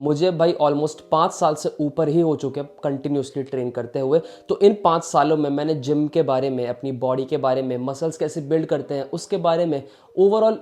मुझे भाई ऑलमोस्ट 5 साल से ऊपर ही हो चुके हैं कंटिन्यूसली ट्रेन करते हुए। तो इन 5 सालों में मैंने जिम के बारे में, अपनी बॉडी के बारे में, मसल्स कैसे बिल्ड करते हैं उसके बारे में, ओवरऑल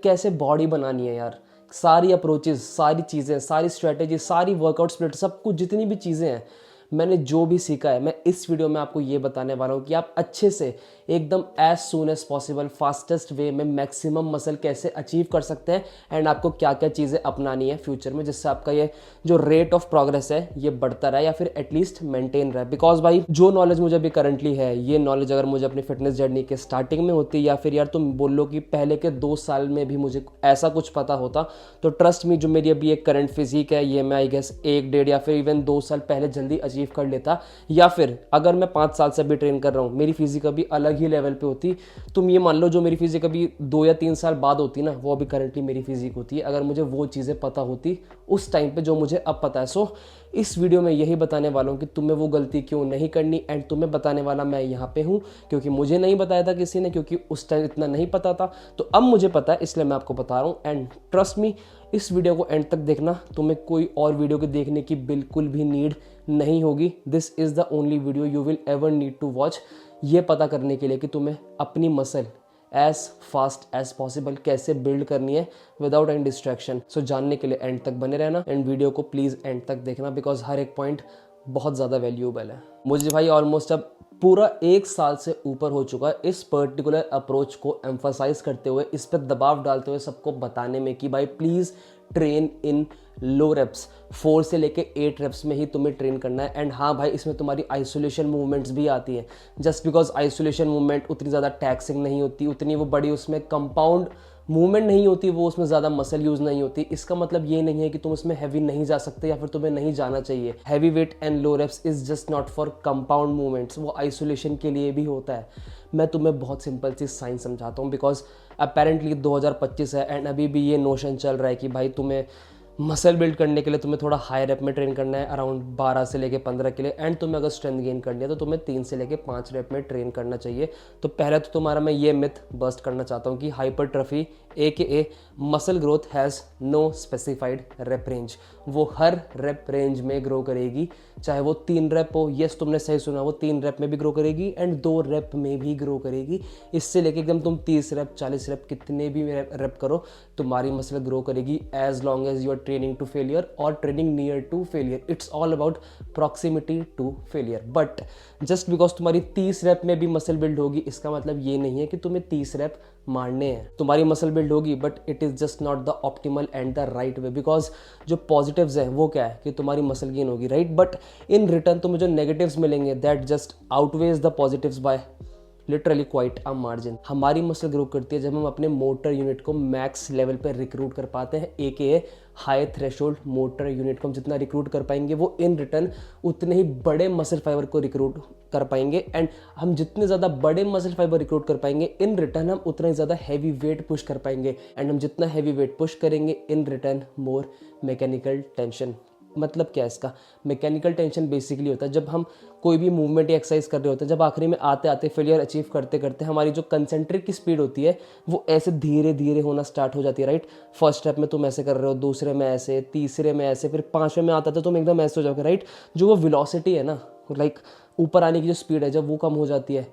कैसे बॉडी बनानी है यार, सारी अप्रोचेस, सारी चीज़ें, सारी स्ट्रेटेजी, सारी वर्कआउट स्प्लिट, सब कुछ जितनी भी चीज़ें हैं, मैंने जो भी सीखा है मैं इस वीडियो में आपको ये बताने वाला हूँ कि आप अच्छे से एकदम as soon as possible fastest way में मैक्सिमम मसल कैसे अचीव कर सकते हैं एंड आपको क्या क्या चीज़ें अपनानी है फ्यूचर में, जिससे आपका ये जो रेट ऑफ प्रोग्रेस है ये बढ़ता रहे या फिर एटलीस्ट मेंटेन रहे। बिकॉज भाई जो नॉलेज मुझे अभी करंटली है, ये नॉलेज अगर मुझे अपनी फिटनेस जर्नी के स्टार्टिंग में होती या फिर यार तुम बोल लो कि पहले के 2 साल में भी मुझे ऐसा कुछ पता होता, तो ट्रस्ट मी जो मेरी अभी एक करंट फिजिक है ये मैं आई गेस 1-1.5 या फिर इवन 2 साल पहले जल्दी अचीव कर लेता। या फिर अगर मैं 5 साल से अभी ट्रेन कर रहा हूँ, मेरी फिजिक अभी अलग ही लेवल पे होती। तुम ये मान लो जो मेरी फिजिक अभी 2 या 3 साल बाद होती ना, वो अभी करंटली मेरी फिजिक होती है, अगर मुझे वो चीज़ें पता होती उस टाइम पे जो मुझे अब पता है। सो इस वीडियो में यही बताने वाला हूँ कि तुम्हें वो गलती क्यों नहीं करनी एंड तुम्हें बताने वाला मैं यहाँ पे हूँ क्योंकि मुझे नहीं बताया था किसी ने, क्योंकि उस टाइम इतना नहीं पता था। तो अब मुझे पता है इसलिए मैं आपको बता रहा हूँ एंड ट्रस्ट मी इस वीडियो को एंड तक देखना, तुम्हें कोई और वीडियो को देखने की बिल्कुल भी नीड नहीं होगी। This is the only video you will ever need to watch, ये पता करने के लिए कि तुम्हें अपनी muscle as fast as possible कैसे बिल्ड करनी है विदाउट एनी डिस्ट्रैक्शन। सो जानने के लिए एंड तक बने रहना एंड वीडियो को प्लीज़ एंड तक देखना बिकॉज हर एक पॉइंट बहुत ज़्यादा वैल्यूएबल है। मुझे भाई ऑलमोस्ट अब पूरा 1 साल से ऊपर हो चुका है इस पर्टिकुलर अप्रोच को एम्फसाइज करते हुए, इस पर दबाव डालते हुए सबको बताने में कि भाई please train in low reps, 4 से लेके 8 रेप्स में ही तुम्हें ट्रेन करना है। एंड हाँ भाई इसमें तुम्हारी आइसोलेशन मूवमेंट्स भी आती हैं, जस्ट बिकॉज आइसोलेशन मूवमेंट उतनी ज़्यादा टैक्सिंग नहीं होती, उतनी वो बड़ी उसमें कंपाउंड मूवमेंट नहीं होती, वो उसमें ज़्यादा मसल यूज़ नहीं होती। इसका मतलब ये नहीं है कि तुम उसमें हैवी नहीं जा सकते या फिर तुम्हें नहीं जाना चाहिए। Heavy weight and low reps is just not for compound movements, वो आइसोलेशन के लिए भी होता है। मैं तुम्हें बहुत सिंपल सी साइंस समझाता हूँ बिकॉज अपेरेंटली 2025 है एंड अभी भी ये नोशन चल रहा है कि भाई तुम्हें मसल बिल्ड करने के लिए तुम्हें थोड़ा हाई रेप में ट्रेन करना है, अराउंड 12 से लेके 15 के लिए। एंड तुम्हें अगर स्ट्रेंथ गेन करनी है तो तुम्हें 3 से लेके 5 रेप में ट्रेन करना चाहिए। तो पहले तो तुम्हारा मैं ये मिथ बस्ट करना चाहता हूँ कि hypertrophy AKA muscle growth has no specified rep range, वो हर रेप रेंज में ग्रो करेगी, चाहे वो 3 रेप हो, यस तुमने सही सुना, वो 3 रेप में भी ग्रो करेगी एंड 2 रेप में भी ग्रो करेगी। इससे लेके एकदम तुम 30 रेप 40 रेप कितने भी रेप करो, तुम्हारी मसल ग्रो करेगी as long as you are training to failure और training near to failure. It's all about proximity to failure. But just because तुम्हारी 30 रेप में भी मसल बिल्ड होगी, इसका मतलब ये नहीं है कि तुम्हें 30 रेप मारने हैं। तुम्हारी मसल बिल्ड होगी but it is just not the optimal and the right way, because जो पॉजिटिव्स हैं वो क्या है कि तुम्हारी मसल गेन होगी, राइट, बट इन रिटर्न तुम्हें जो नेगेटिव्स मिलेंगे that just outweighs the positives by literally quite a margin. हमारी मसल ग्रो करती है जब हम अपने मोटर यूनिट को मैक्स लेवल पर रिक्रूट कर पाते हैं, AKA high threshold motor unit को हम जितना रिक्रूट कर पाएंगे वो इन रिटर्न उतने ही बड़े मसल फाइबर को रिक्रूट कर पाएंगे। एंड हम जितने ज़्यादा बड़े मसल फाइबर रिक्रूट कर पाएंगे इन रिटर्न हम उतना ही ज़्यादा हैवी वेट पुश कर पाएंगे एंड हम जितना हैवी वेट पुश करेंगे in return more mechanical tension. मतलब क्या है इसका? मैकेनिकल टेंशन बेसिकली होता है जब हम कोई भी मूवमेंट या एक्सरसाइज कर रहे होते हैं, जब आखिरी में आते आते फेलियर अचीव करते करते हमारी जो कंसेंट्रिक की स्पीड होती है वो ऐसे धीरे धीरे होना स्टार्ट हो जाती है, राइट। फर्स्ट स्टेप में तुम ऐसे कर रहे हो, दूसरे में ऐसे, तीसरे में ऐसे, फिर 5वें में आता था तुम एकदम ऐसे हो जाओगे, राइट। जो वो वेलोसिटी है ना, ऊपर आने की जो स्पीड है जब वो कम हो जाती है,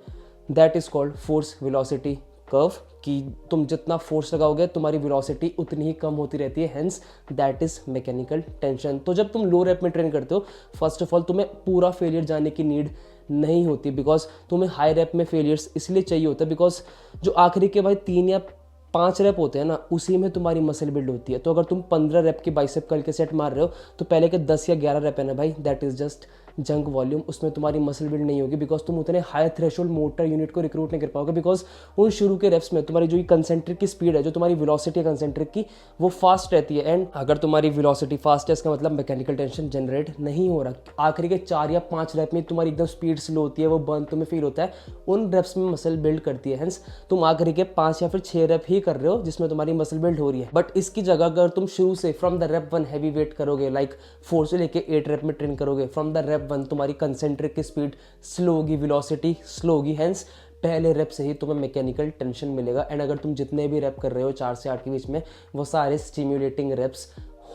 that is called force velocity curve, कि तुम जितना फोर्स लगाओगे तुम्हारी वेलोसिटी उतनी ही कम होती रहती है, hence that is mechanical tension. तो जब तुम लो रेप में ट्रेन करते हो, फर्स्ट ऑफ ऑल तुम्हें पूरा फेलियर जाने की नीड नहीं होती, बिकॉज तुम्हें हाई रेप में फेलियर्स इसलिए चाहिए होता है बिकॉज जो आखिरी के भाई 3 या 5 रेप होते हैं ना, उसी में तुम्हारी मसल बिल्ड होती है। तो अगर तुम 15 रेप की बाइसेप कर्ल के सेट मार रहे हो तो पहले के 10 या 11 रेप है ना भाई, that is just junk volume, उसमें तुम्हारी मसल बिल्ड नहीं होगी बिकॉज तुम उतने हाई थ्रेशोल्ड मोटर यूनिट को रिक्रूट नहीं कर पाओगे, बिकॉज उन शुरू के रेप्स में तुम्हारी जो कंसेंट्रिक की स्पीड है, जो तुम्हारी वेलोसिटी है कंसेंट्रिक की, वो फास्ट रहती है। एंड अगर तुम्हारी वेलोसिटी फास्ट है इसका मतलब मैकेनिकल टेंशन जनरेट नहीं हो रहा। आखिरी के 4 या 5 रेप में तुम्हारी एकदम स्पीड स्लो होती है, वो बर्न तुम्हें फील होता है, उन रेप्स में मसल बिल्ड करती है। हेंस तुम आखिरी के 5 या फिर 6 रेप ही कर रहे हो जिसमें तुम्हारी मसल बिल्ड हो रही है। बट इसकी जगह अगर तुम शुरू से from the rape 1 heavy weight करोगे, 4 से लेके 8 रेप में ट्रेन करोगे, फ्रॉम द रेप 1 तुम्हारी कंसेंट्रिक की स्पीड स्लो होगी, वेलोसिटी स्लो होगी, हेंस पहले रेप से ही तुम्हें मैकेनिकल टेंशन मिलेगा। एंड अगर तुम जितने भी रेप कर रहे हो 4 से 8 के बीच में, वो सारे स्टिम्युलेटिंग रेप्स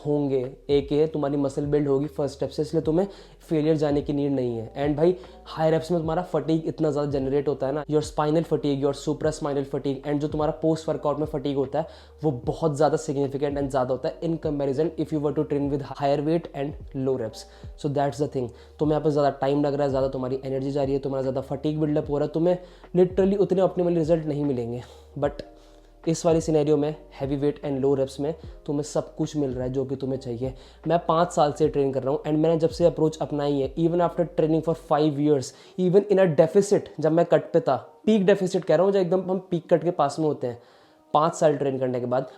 होंगे। एक ये तुम्हारी मसल बिल्ड होगी फर्स्ट स्टेप से, इसलिए तुम्हें फेलियर जाने की नीड नहीं है। एंड भाई हाई रेप्स में तुम्हारा फटीग इतना ज़्यादा जनरेट होता है ना, your spinal fatigue, your supra spinal fatigue, and जो तुम्हारा पोस्ट वर्कआउट में फटीग होता है वो बहुत ज़्यादा सिग्निफिकेंट एंड ज़्यादा होता है in comparison if you were to train with higher weight and low reps. So that's the thing, तुम्हें यहाँ पर ज़्यादा टाइम लग रहा है, ज़्यादा तुम्हारी एनर्जी जा रही है, तुम्हारा ज़्यादा फटीग बिल्डअप हो रहा है, तुम्हें लिटरली उतने ऑप्टिमल रिजल्ट नहीं मिलेंगे। बट इस वाली सिनेरियो में heavy weight and low reps में तुम्हें सब कुछ मिल रहा है जो कि तुम्हें चाहिए। मैं 5 साल से ट्रेन कर रहा हूँ एंड मैंने जब से अप्रोच अपनाई है, even after training for 5 years, even in a deficit, जब मैं कट पे था, पीक डेफिसिट कह रहा हूँ, जब एकदम हम पीक कट के पास में होते हैं, 5 साल ट्रेन करने के बाद,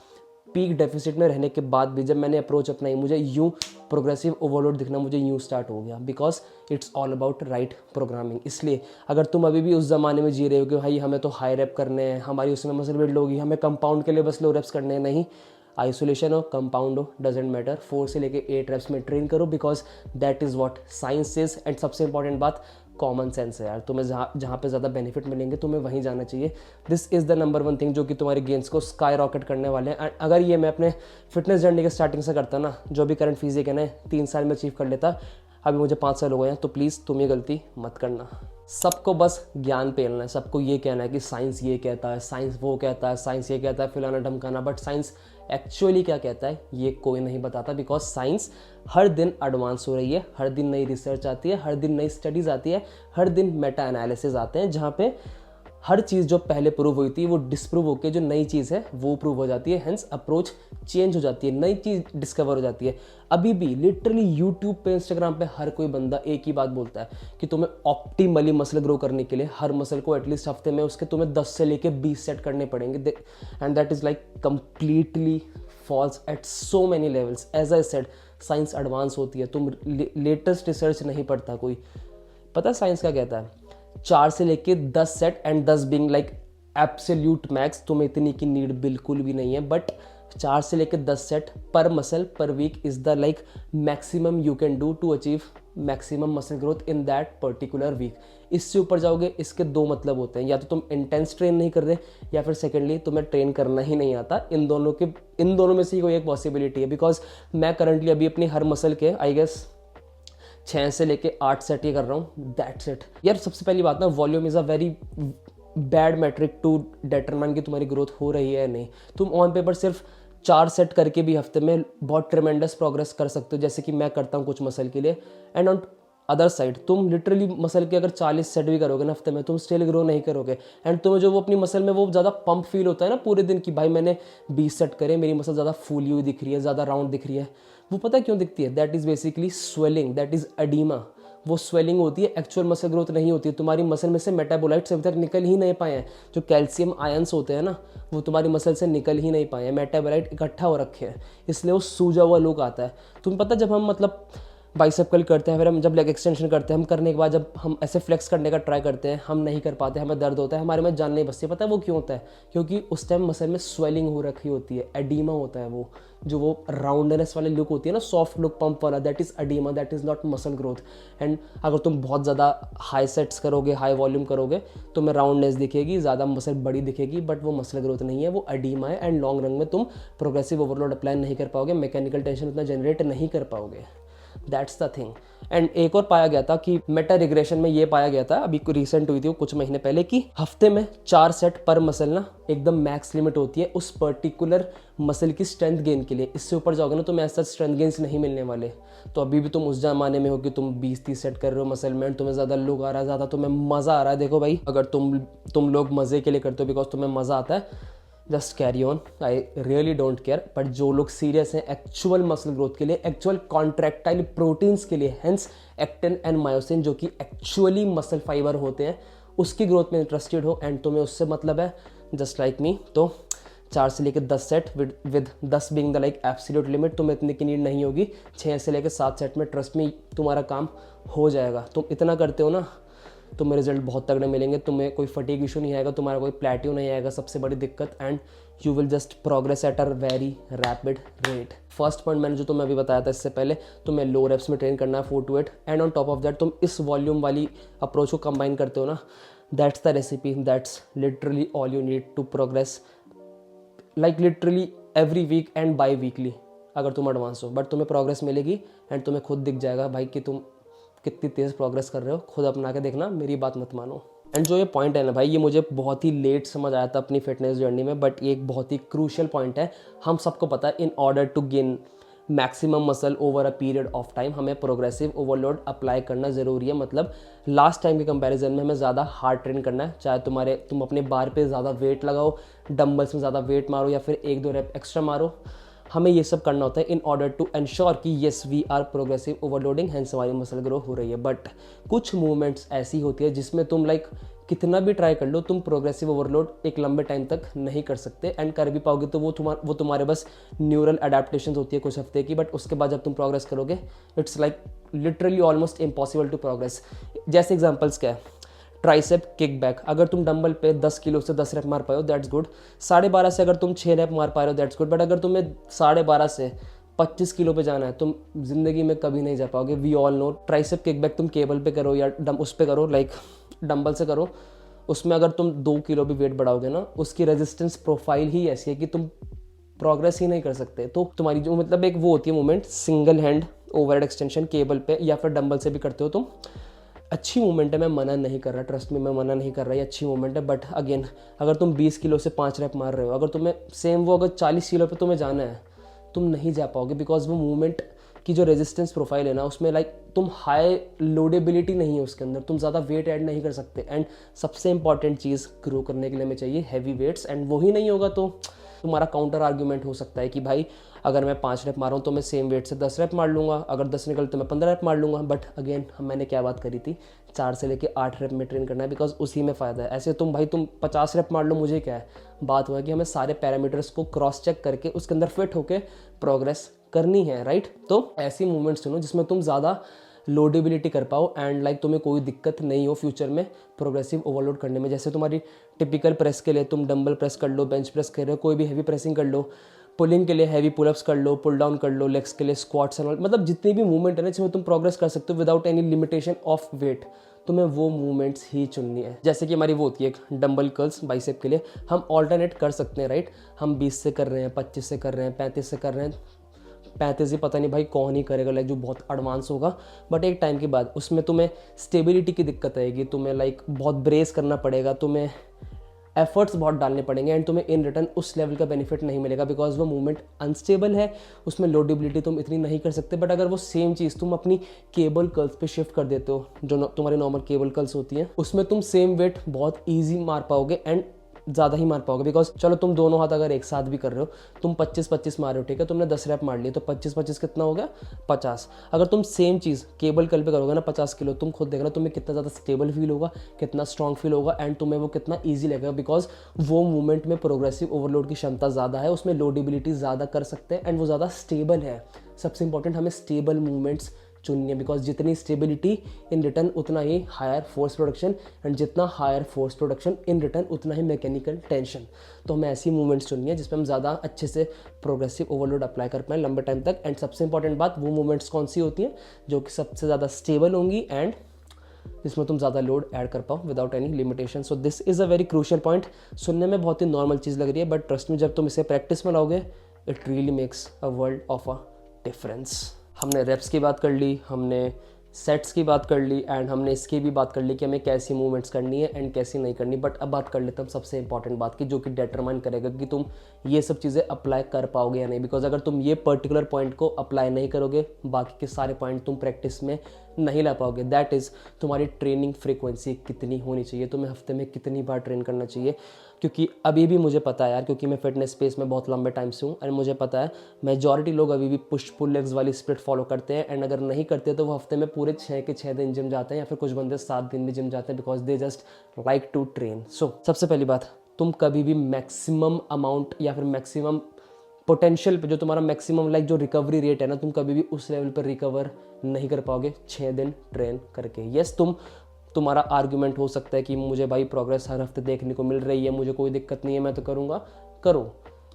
पीक डेफिसिट में रहने के बाद भी जब मैंने अप्रोच अपनाई, मुझे यूँ प्रोग्रेसिव ओवरलोड दिखना मुझे यूँ स्टार्ट हो गया, because it's all about right programming. इसलिए अगर तुम अभी भी उस ज़माने में जी रहे हो कि भाई हमें तो हाई रैप करने हैं, हमारी उसमें मसल बिल्ड होगी, हमें कंपाउंड के लिए बस लो रैप्स करने हैं, नहीं, आइसोलेशन हो कंपाउंड हो डजेंट मैटर, 4 से लेके 8 रैप्स में ट्रेन करो, because that is what science is. And सबसे इंपॉर्टेंट बात कॉमन सेंस है यार, तुम्हें जहाँ पे ज़्यादा बेनिफिट मिलेंगे तुम्हें वहीं जाना चाहिए। This is the number 1 thing जो कि तुम्हारे गेंस को स्काई रॉकेट करने वाले हैं। अगर ये मैं अपने फिटनेस जर्नी के स्टार्टिंग से करता ना, जो भी करंट फिजिक है ना 3 साल में अचीव कर लेता, अभी मुझे 5 साल हो गए हैं, तो प्लीज़ तुम ये गलती मत करना। सबको बस ज्ञान पेलना है, सबको ये कहना है कि साइंस ये कहता है, साइंस वो कहता है, साइंस ये कहता है, फलाना ढमकाना, बट साइंस एक्चुअली क्या कहता है ये कोई नहीं बताता, बिकॉज साइंस हर दिन एडवांस हो रही है, हर दिन नई रिसर्च आती है, हर दिन नई स्टडीज़ आती है, हर दिन मेटा एनालिसिस आते हैं, जहाँ पे हर चीज़ जो पहले प्रूव हुई थी वो डिसप्रूव होकर जो नई चीज़ है वो प्रूव हो जाती है, हेंस अप्रोच चेंज हो जाती है, नई चीज़ डिस्कवर हो जाती है। अभी भी लिटरली यूट्यूब पे, इंस्टाग्राम पे हर कोई बंदा एक ही बात बोलता है कि तुम्हें ऑप्टिमली मसल ग्रो करने के लिए हर मसल को एटलीस्ट हफ्ते में उसके तुम्हें 10 से लेके 20 सेट करने पड़ेंगे, and that is like completely false at so many levels. As I said, science advance होती है, तुम लेटेस्ट रिसर्च नहीं पढ़ता कोई। पता है साइंस क्या कहता है? 4 से लेके 10 set, and 10 being like absolute max, तुम्हें इतनी की नीड बिल्कुल भी नहीं है, बट 4 से लेके 10 सेट पर मसल पर week is the like maximum you can do to achieve maximum muscle growth in that particular week. इससे ऊपर जाओगे, इसके 2 मतलब होते हैं, या तो तुम इंटेंस ट्रेन नहीं कर रहे, या फिर सेकेंडली तुम्हें ट्रेन करना ही नहीं आता। इन दोनों में से कोई एक पॉसिबिलिटी है, बिकॉज मैं करंटली अभी अपनी हर मसल के आई गेस 6 से लेके 8 सेट ही कर रहा हूँ, दैट्स इट। यार सबसे पहली बात ना, volume is a very bad metric to determine कि तुम्हारी ग्रोथ हो रही है या नहीं। तुम ऑन पेपर सिर्फ 4 सेट करके भी हफ्ते में बहुत ट्रेमेंडस प्रोग्रेस कर सकते हो, जैसे कि मैं करता हूँ कुछ मसल के लिए। एंड ऑन अदर साइड तुम लिटरली मसल के अगर 40 सेट भी करोगे ना हफ्ते में, तुम स्टिल ग्रो नहीं करोगे। एंड तुम्हें जो वो अपनी मसल में वो ज़्यादा पंप फील होता है ना पूरे दिन की, भाई मैंने 20 सेट करे, मेरी मसल ज़्यादा फूली हुई दिख रही है, ज़्यादा राउंड दिख रही है, वो पता क्यों दिखती है? That is basically swelling, that is edema. वो स्वेलिंग होती है, एक्चुअल मसल ग्रोथ नहीं होती है। तुम्हारी मसल में से मेटाबोलाइट्स अभी तक निकल ही नहीं पाए हैं, जो कैल्शियम आयंस होते हैं ना, वो तुम्हारी मसल से निकल ही नहीं पाए हैं, मेटाबोलाइट इकट्ठा हो रखे हैं, इसलिए वो सूजा हुआ लुक आता है। तुम्हें पता जब हम मतलब बाइसेप कर्ल करते हैं, फिर हम जब लेग एक्सटेंशन करते हैं, हम करने के बाद जब हम ऐसे फ्लेक्स करने का ट्राई करते हैं, हम नहीं कर पाते, हमें दर्द होता है, हमारे में जान नहीं बसती। पता है वो क्यों होता है? क्योंकि उस टाइम मसल में स्वेलिंग हो रखी होती है, एडीमा होता है। वो जो वो राउंडनेस वाली लुक होती है ना, सॉफ्ट लुक पंप वाला, that is edema, that is not muscle growth. And अगर तुम बहुत ज़्यादा हाई सेट्स करोगे, हाई वॉल्यूम करोगे, तो तुम्हें राउंडनेस दिखेगी, ज़्यादा मसल बड़ी दिखेगी, बट वो मसल ग्रोथ नहीं है, वो एडीमा है। एंड लॉन्ग रन में तुम प्रोग्रेसिव ओवरलोड अप्लाई नहीं कर पाओगे, मैकेनिकल टेंशन उतना जनरेट नहीं कर पाओगे। That's the thing. एंड एक और पाया गया था कि मेटा रिग्रेशन में ये पाया गया था, अभी रिसेंट हुई थी कुछ महीने पहले, कि हफ्ते में 4 सेट पर मसल ना एकदम मैक्स लिमिट होती है उस पर्टिकुलर मसल की स्ट्रेंथ गेन के लिए। इससे ऊपर जाओगे ना तो ऐसा स्ट्रेंथ गेन्स नहीं मिलने वाले। तो अभी भी तुम उस जमाने में हो कि तुम 20-30 सेट कर रहे हो मसल में, तुम्हें ज़्यादा लुक आ रहा है, ज़्यादा तुम्हें मज़ा आ रहा है। देखो भाई, अगर तुम लोग मज़े के लिए करते हो बिकॉज तुम्हें मज़ा आता है, just carry on, I really don't care. But जो लोग सीरियस हैं एक्चुअल मसल ग्रोथ के लिए, एक्चुअल कॉन्ट्रैक्टाइल प्रोटीन्स के लिए, हेंस एक्टिन एंड मायोसिन जो कि एक्चुअली मसल फाइबर होते हैं, उसकी ग्रोथ में इंटरेस्टेड हो एंड तुम्हें उससे मतलब है, जस्ट लाइक मी, तो 4 से लेकर 10 set with 10 being the like absolute limit, तुम्हें इतने की नीड नहीं होगी। 6 से लेकर 7 सेट में ट्रस्ट में तुम्हारा काम हो जाएगा। तुम इतना करते हो ना, तुम्हें रिजल्ट बहुत तगड़े मिलेंगे, तुम्हें कोई फटीग इशू नहीं आएगा, तुम्हारा कोई प्लेट्यू नहीं आएगा, सबसे बड़ी दिक्कत, and you will just progress at a very rapid rate. First point मैंने जो तुम्हें अभी बताया था इससे पहले, तुम्हें लो रेप्स में ट्रेन करना है 4 to 8, and on top of that तुम इस वॉल्यूम वाली अप्रोच को कंबाइन करते हो ना, that's the recipe, that's literally all you need to progress, like literally every week and bi weekly. अगर तुम एडवांस हो, बट तुम्हें प्रोग्रेस मिलेगी एंड तुम्हें खुद दिख जाएगा भाई कि तुम कितनी तेज़ प्रोग्रेस कर रहे हो। खुद अपना के देखना, मेरी बात मत मानो। एंड जो ये पॉइंट है ना भाई, ये मुझे बहुत ही लेट समझ आया था अपनी फिटनेस जर्नी में, बट ये एक बहुत ही क्रूशियल पॉइंट है। हम सबको पता है in order to gain maximum muscle over a period of time हमें प्रोग्रेसिव ओवरलोड अप्लाई करना ज़रूरी है। मतलब लास्ट टाइम के कंपैरिजन में हमें ज़्यादा हार्ड ट्रेन करना है, चाहे तुम अपने बार पे ज़्यादा वेट लगाओ, डंबल्स में ज़्यादा वेट मारो या फिर 1-2 रेप एक्स्ट्रा मारो। हमें ये सब करना होता है इन ऑर्डर टू एंश्योर कि yes we are progressive overloading, hence हमारी मसल ग्रो हो रही है। बट कुछ मूवमेंट्स ऐसी होती है जिसमें तुम लाइक कितना भी ट्राई कर लो, तुम प्रोग्रेसिव ओवरलोड एक लंबे टाइम तक नहीं कर सकते। एंड कर भी पाओगे तो वो तुम्हारे बस न्यूरल अडेप्टेशन होती है कुछ हफ्ते की, बट उसके बाद जब तुम प्रोग्रेस करोगे it's like literally almost impossible to progress. जैसे एग्जाम्पल्स क्या है, ट्राइसेप किक बैक, अगर तुम डंबल पे 10 किलो से 10 रैप मार पाए हो दैट्स गुड। 12.5 से अगर तुम 6 रैप मार पा रहे हो दैट्स गुड। बट अगर तुम्हें 12.5 से 25 किलो पे जाना है, तुम जिंदगी में कभी नहीं जा पाओगे। We all know tricep kickback तुम केबल पे करो या उस पे करो, लाइक डंबल से करो, उसमें अगर तुम 2 किलो भी वेट बढ़ाओगे ना, उसकी रेजिस्टेंस प्रोफाइल ही ऐसी है कि तुम प्रोग्रेस ही नहीं कर सकते। तो तुम्हारी जो मतलब एक वो होती है movement, single hand overhead extension cable पे या फिर डंबल से भी करते हो तुम, अच्छी मूवमेंट है, मैं मना नहीं कर रहा, ट्रस्ट में मैं मना नहीं कर रहा, ये अच्छी मूवमेंट है। बट अगेन अगर तुम 20 किलो से 5 रैप मार रहे हो, अगर तुम्हें सेम वो अगर 40 किलो पे तुम्हें जाना है, तुम नहीं जा पाओगे, बिकॉज वो मूवमेंट की जो रेजिस्टेंस प्रोफाइल है ना, उसमें लाइक तुम हाई लोडेबिलिटी नहीं है उसके अंदर, तुम ज़्यादा वेट ऐड नहीं कर सकते। एंड सबसे इंपॉर्टेंट चीज़ ग्रो करने के लिए हमें चाहिए हैवी वेट्स, एंड वही नहीं होगा तो तुम्हारा काउंटर आर्ग्यूमेंट हो सकता है कि भाई अगर मैं 5 रैप मारूँ तो मैं सेम वेट से 10 रैप मार लूँगा, अगर 10 निकल तो मैं 15 रैप मार लूँगा। बट अगेन मैंने क्या बात करी थी, 4 से लेके 8 रैप में ट्रेन करना है, बिकॉज उसी में फ़ायदा है। ऐसे तुम 50 रैप मार लो, मुझे क्या है। बात हुआ कि हमें सारे पैरामीटर्स को क्रॉस चेक करके उसके अंदर फिट होकर प्रोग्रेस करनी है, राइट। तो ऐसी मूवमेंट्स चुनो जिसमें तुम ज़्यादा लोडेबिलिटी कर पाओ एंड लाइक तुम्हें कोई दिक्कत नहीं हो फ्यूचर में प्रोग्रेसिव ओवरलोड करने में। जैसे तुम्हारी टिपिकल प्रेस के लिए तुम डंबल प्रेस कर लो, बेंच प्रेस कर रहे हो, कोई भी हैवी प्रेसिंग कर लो, पुलिंग के लिए हैवी पुलअप्स कर लो, पुल डाउन कर लो, लेग्स के लिए स्क्वाट्स एंड ऑल, मतलब जितनी भी मूवमेंट है ना जिसमें तुम प्रोग्रेस कर सकते हो without any limitation of weight, तुम्हें वो मूवमेंट्स ही चुननी है। जैसे कि हमारी वो होती है डंबल कर्ल्स बाइसेप के लिए, हम ऑल्टरनेट कर सकते हैं, राइट। हम 20 से कर रहे हैं, 25 से कर रहे हैं, 35 से कर रहे हैं। 35 ही पता नहीं भाई कौन ही करेगा, लाइक जो बहुत एडवांस होगा, बट एक टाइम के बाद उसमें तुम्हें स्टेबिलिटी की दिक्कत आएगी, तुम्हें लाइक बहुत ब्रेस करना पड़ेगा, तुम्हें एफर्ट्स बहुत डालने पड़ेंगे एंड तुम्हें इन रिटर्न उस लेवल का बेनिफिट नहीं मिलेगा, बिकॉज वो मूवमेंट अनस्टेबल है, उसमें लोडेबिलिटी तुम इतनी नहीं कर सकते। बट अगर वो सेम चीज़ तुम अपनी केबल कर्ल्स पे शिफ्ट कर देते हो, जो तुम्हारी नॉर्मल केबल कर्ल्स होती हैं, उसमें तुम सेम वेट बहुत ईजी मार पाओगे एंड ज़्यादा ही मार पाओगे। बिकॉज चलो तुम दोनों हाथ अगर एक साथ भी कर रहे हो, तुम 25-25 मार रहे हो, ठीक है, तुमने 10 रैप मार लिए तो 25-25 कितना हो गया, 50। अगर तुम सेम चीज़ केबल कर्ल पे करोगे ना 50 किलो, तुम खुद देखना तुम्हें कितना ज़्यादा स्टेबल फील होगा, कितना स्ट्रॉन्ग फील होगा एंड तुम्हें वो कितना ईजी लगेगा, बिकॉज वो मूवमेंट में प्रोग्रेसिव ओवरलोड की क्षमता ज़्यादा है, उसमें लोडेबिलिटी ज़्यादा कर सकते हैं एंड वो ज़्यादा स्टेबल है। सबसे इंपॉर्टेंट हमें स्टेबल मूवमेंट्स चुननी है, बिकॉज जितनी स्टेबिलिटी इन रिटर्न उतना ही हायर फोर्स प्रोडक्शन, एंड जितना higher force production in return उतना ही मैकेनिकल टेंशन। तो हमें ऐसी मूवमेंट्स चुननी है जिसमें हम ज़्यादा अच्छे से प्रोग्रेसिव ओवरलोड अप्लाई कर पाएँ लंबे टाइम तक। एंड सबसे इंपॉर्टेंट बात, वो मूवमेंट्स कौन सी होती हैं जो कि सबसे ज़्यादा स्टेबल होंगी एंड जिसमें तुम ज़्यादा लोड ऐड कर पाओ without any limitation. So this is a very crucial point. सुनने में बहुत ही नॉर्मल चीज़ लग रही है, बट ट्रस्ट में जब तुम इसे प्रैक्टिस में लाओगे it really makes a world of a difference. हमने रेप्स की बात कर ली, हमने सेट्स की बात कर ली एंड हमने इसकी भी बात कर ली कि हमें कैसी मूवमेंट्स करनी है एंड कैसी नहीं करनी। बट अब बात कर लेते हैं सबसे इंपॉर्टेंट बात की, जो कि डिटरमाइन करेगा कि तुम ये सब चीज़ें अप्लाई कर पाओगे या नहीं। बिकॉज अगर तुम ये पर्टिकुलर पॉइंट को अप्लाई नहीं करोगे, बाकी के सारे पॉइंट तुम प्रैक्टिस में नहीं ला पाओगे। दैट इज़ तुम्हारी ट्रेनिंग फ्रीक्वेंसी कितनी होनी चाहिए, तुम्हें हफ्ते में कितनी बार ट्रेन करना चाहिए। क्योंकि अभी भी मुझे पता है यार, क्योंकि मैं फिटनेस स्पेस में बहुत लंबे टाइम से हूँ एंड मुझे पता है मेजॉरिटी लोग अभी भी पुश पुल लेग्स वाली स्प्लिट फॉलो करते हैं एंड अगर नहीं करते तो वो हफ्ते में पूरे 6 के 6 दिन जिम जाते हैं या फिर कुछ बंदे 7 दिन भी जिम जाते हैं, because they just like to train. So सबसे पहली बात, तुम कभी भी मैक्सिमम अमाउंट या फिर मैक्सिमम पोटेंशियल पे, जो तुम्हारा मैक्सिमम लाइक जो रिकवरी रेट है ना, तुम कभी भी उस लेवल पर रिकवर नहीं कर पाओगे 6 दिन ट्रेन करके। यस, तुम्हारा आर्ग्यूमेंट हो सकता है कि मुझे भाई प्रोग्रेस हर हफ्ते देखने को मिल रही है, मुझे कोई दिक्कत नहीं है, मैं तो करूँगा। करो,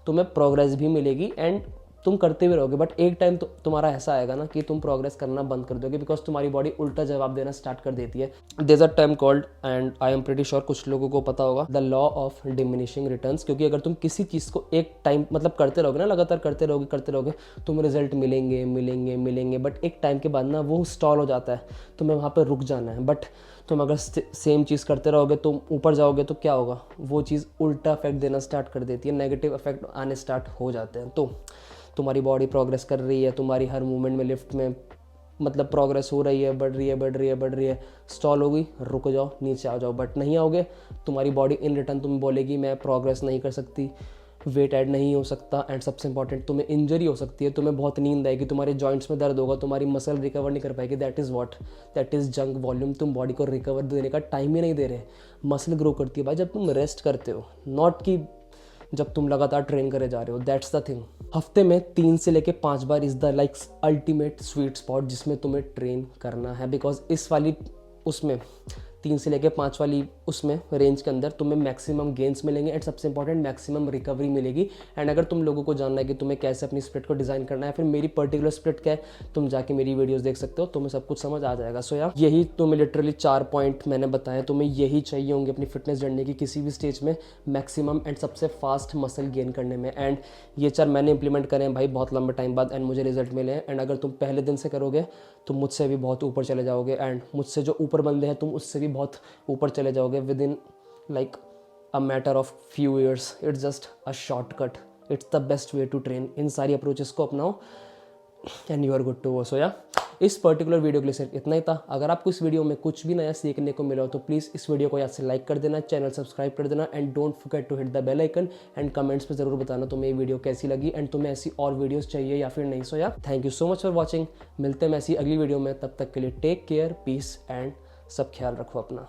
तुम्हें प्रोग्रेस भी मिलेगी एंड तुम करते भी रहोगे, बट एक टाइम तो तुम्हारा ऐसा आएगा ना कि तुम प्रोग्रेस करना बंद कर दोगे, बिकॉज तुम्हारी बॉडी उल्टा जवाब देना स्टार्ट कर देती है। There is a term called, and I am pretty sure कुछ लोगों को पता होगा, the law of diminishing returns. क्योंकि अगर तुम किसी चीज़ को एक टाइम मतलब करते रहोगे ना, लगातार करते रहोगे, तुम्हें रिजल्ट मिलेंगे, बट एक टाइम के बाद ना वो स्टॉल हो जाता है, तुम्हें वहाँ पर रुक जाना है। बट तुम अगर सेम चीज़ करते रहोगे, तुम ऊपर जाओगे तो क्या होगा, वो चीज़ उल्टा इफेक्ट देना स्टार्ट कर देती है, नेगेटिव इफेक्ट आने स्टार्ट हो जाते हैं। तो तुम्हारी बॉडी प्रोग्रेस कर रही है, तुम्हारी हर मूवमेंट में लिफ्ट में मतलब प्रोग्रेस हो रही है, बढ़ रही है, स्टॉल हो गई, रुक जाओ, नीचे आ जाओ। बट नहीं आओगे, तुम्हारी बॉडी इन रिटर्न तुम्हें बोलेगी मैं प्रोग्रेस नहीं कर सकती, वेट ऐड नहीं हो सकता, एंड सबसे इंपॉर्टेंट तुम्हें इंजरी हो सकती है, तुम्हें बहुत नींद आएगी, तुम्हारे जॉइंट्स में दर्द होगा, तुम्हारी मसल रिकवर नहीं कर पाएगी। That is junk volume. तुम बॉडी को रिकवर देने का टाइम ही नहीं दे रहे। मसल ग्रो करती है भाई जब तुम रेस्ट करते हो, नॉट कि जब तुम लगातार ट्रेन करे जा रहे हो। That's the thing. हफ्ते में 3 से लेके 5 बार is the like ultimate sweet spot जिसमें तुम्हें ट्रेन करना है, बिकॉज इस वाली उसमें 3 से लेके 5 वाली उसमें रेंज के अंदर तुम्हें मैक्सिमम गेन्स मिलेंगे, एंड सबसे इंपॉर्टेंट मैक्सिमम रिकवरी मिलेगी। एंड अगर तुम लोगों को जानना है कि तुम्हें कैसे अपनी स्प्लिट को डिज़ाइन करना है, फिर मेरी पर्टिकुलर स्प्लिट क्या है, तुम जाके मेरी वीडियोस देख सकते हो, तुम्हें सब कुछ समझ आ जाएगा। सो यार यही तुम्हें लिटरली 4 पॉइंट मैंने बताया, तुम्हें यही चाहिए होंगे अपनी फिटनेस जर्नी की किसी भी स्टेज में मैक्सिमम एंड सबसे फास्ट मसल गेन करने में। एंड ये 4 मैंने इंप्लीमेंट करे हैं भाई बहुत लंबे टाइम बाद, एंड मुझे रिजल्ट मिले हैं। एंड अगर तुम पहले दिन से करोगे तो मुझसे भी बहुत ऊपर चले जाओगे, एंड मुझसे जो ऊपर बंदे हैं तुम उससे भी बहुत ऊपर चले जाओगे with in like a matter of few years. It's just a shortcut. It's the best way to train. इन सारी अप्रोचेस को अपनाओ and you are good to go. So या इस पर्टिकुलर वीडियो के लिए सिर्फ इतना ही था। अगर आपको इस वीडियो में कुछ भी नया सीखने को मिला हो तो प्लीज़ इस वीडियो को याद से लाइक कर देना, चैनल सब्सक्राइब कर देना, and don't forget to hit the bell icon, and comments पे ज़रूर बताना तुम्हें ये वीडियो कैसी लगी एंड तुम्हें ऐसी और वीडियोस चाहिए या फिर नहीं। सो या thank you so much for watching. मिलते हैं ऐसी अगली वीडियो में, तब तक के लिए टेक केयर, पीस एंड सब ख्याल रखो अपना।